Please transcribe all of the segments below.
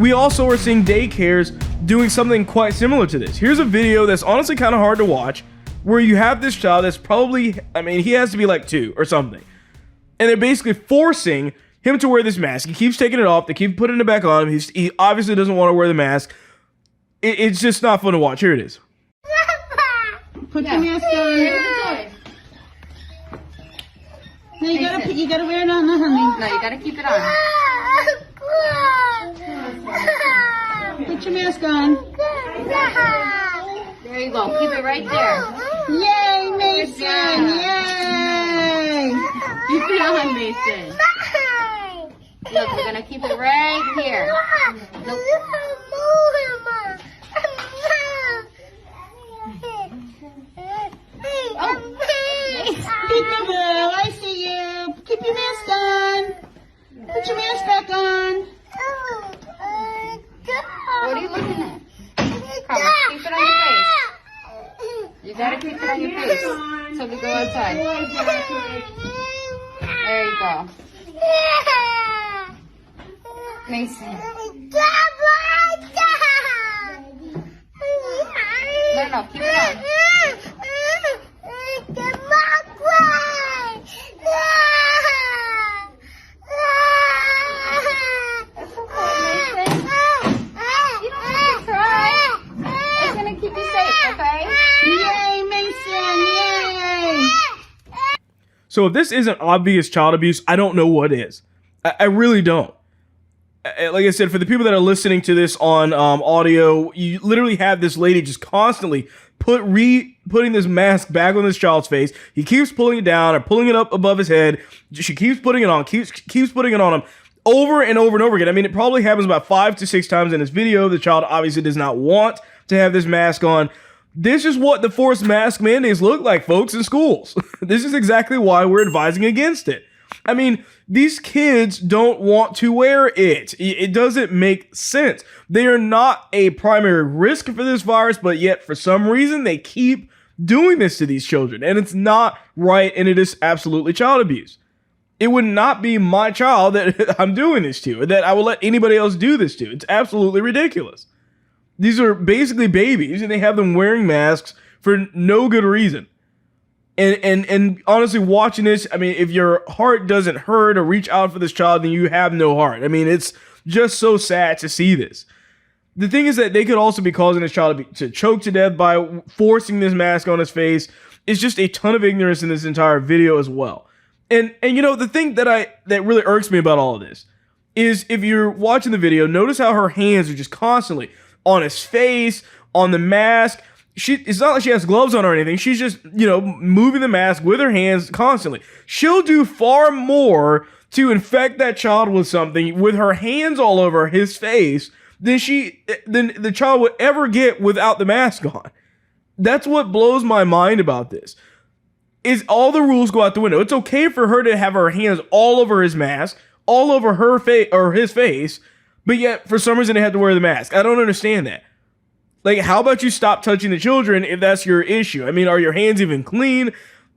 We also are seeing daycares doing something quite similar to this. Here's a video that's honestly kind of hard to watch, where you have this child that's probably, I mean, he has to be like 2 or something. And they're basically forcing him to wear this mask. He keeps taking it off. They keep putting it back on him. He obviously doesn't want to wear the mask. It's just not fun to watch. Here it is. Put your mask on. No, you gotta wear it on, honey. No, you gotta keep it on. Put your mask on. There you go. Keep it right there. Yay, Mason! Yay! Keep it on, Mason. Look, we're gonna keep it right here. Look. Oh. Peekaboo, I see you. Keep your mask on. Put your mask back on. What are you looking at? Come on, keep it on your face. You gotta keep it on your face so we go outside. There you go. Mason. No, keep it on. So if this isn't obvious child abuse, I don't know what is. I really don't. Like I said, for the people that are listening to this on audio, you literally have this lady just constantly putting this mask back on this child's face. He keeps pulling it down or pulling it up above his head. She keeps putting it on, keeps putting it on him over and over and over again. I mean, it probably happens about 5 to 6 times in this video. The child obviously does not want to have this mask on. This is what the forced mask mandates look like, folks, in schools. This is exactly why we're advising against it. I mean, these kids don't want to wear it. It doesn't make sense. They are not a primary risk for this virus, but yet for some reason they keep doing this to these children. And it's not right, and it is absolutely child abuse. It would not be my child that I'm doing this to, or that I will let anybody else do this to. It's absolutely ridiculous. These are basically babies, and they have them wearing masks for no good reason. And honestly, watching this, I mean, if your heart doesn't hurt or reach out for this child, then you have no heart. I mean, it's just so sad to see this. The thing is that they could also be causing this child to choke to death by forcing this mask on his face. It's just a ton of ignorance in this entire video as well. And you know, the thing that really irks me about all of this is, if you're watching the video, notice how her hands are just constantly on his face, on the mask. It's not like she has gloves on or anything. She's just, you know, moving the mask with her hands constantly. She'll do far more to infect that child with something with her hands all over his face than the child would ever get without the mask on. That's what blows my mind about this. Is all the rules go out the window. It's okay for her to have her hands all over his mask, all over her face or his face, but yet for some reason they have to wear the mask. I don't understand that. Like, how about you stop touching the children if that's your issue? I mean, are your hands even clean?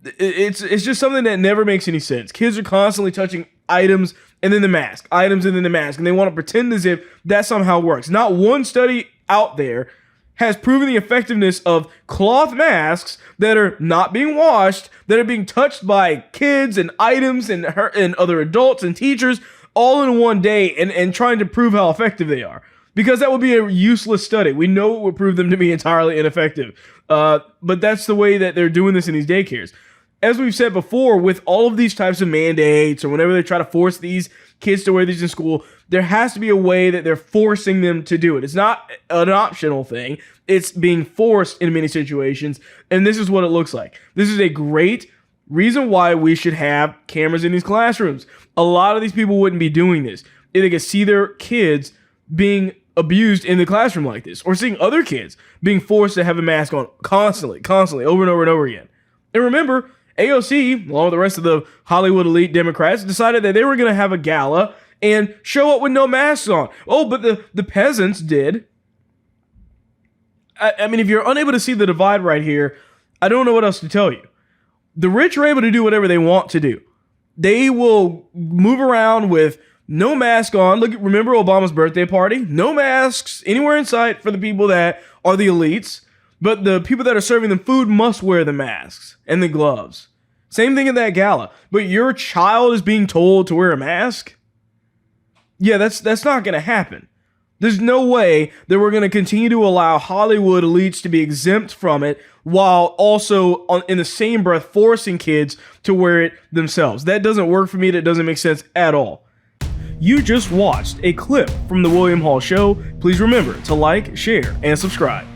It's just something that never makes any sense. Kids are constantly touching items and then the mask, items and then the mask, and they want to pretend as if that somehow works. Not one study out there has proven the effectiveness of cloth masks that are not being washed, that are being touched by kids and items and other adults and teachers all in one day, and trying to prove how effective they are. Because that would be a useless study. We know it would prove them to be entirely ineffective. But that's the way that they're doing this in these daycares. As we've said before, with all of these types of mandates, or whenever they try to force these kids to wear these in school, there has to be a way that they're forcing them to do it. It's not an optional thing. It's being forced in many situations. And this is what it looks like. This is a great reason why we should have cameras in these classrooms. A lot of these people wouldn't be doing this if they could see their kids being abused in the classroom like this, or seeing other kids being forced to have a mask on constantly, over and over and over again. And remember, AOC, along with the rest of the Hollywood elite Democrats, decided that they were going to have a gala and show up with no masks on. Oh, but the peasants did. I mean, if you're unable to see the divide right here, I don't know what else to tell you. The rich are able to do whatever they want to do. They will move around with No mask on. Look, remember Obama's birthday party? No masks anywhere in sight for the people that are the elites, but the people that are serving them food must wear the masks and the gloves. Same thing at that gala. But your child is being told to wear a mask? Yeah, that's not going to happen. There's no way that we're going to continue to allow Hollywood elites to be exempt from it while also in the same breath forcing kids to wear it themselves. That doesn't work for me. That doesn't make sense at all. You just watched a clip from The William Hall Show. Please remember to like, share, and subscribe.